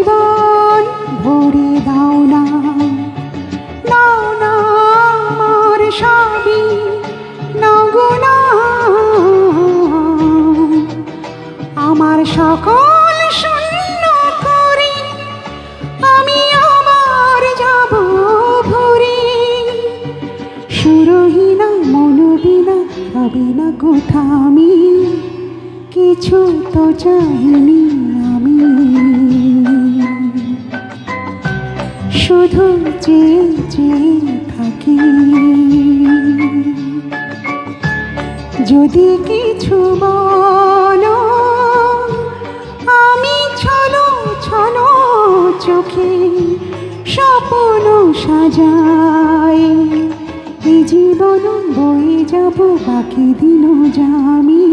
জীবন ভরে দাও না, নাও না আমার সবই, নাও গো নাও আমার সকল শূন্য করে, আমি আবার যাব ভরে। সুরহীনা মনবিনা হবে না কোথা, আমি কিছু তো চাইনি আমি, শুধু চেয়ে চেয়ে থাকি। যদি কিছু বলো আমি ছলো ছলো চোখে স্বপ্ন সাজাই, এই জীবন বয়ে যাব বাকি দিনও যা আমি।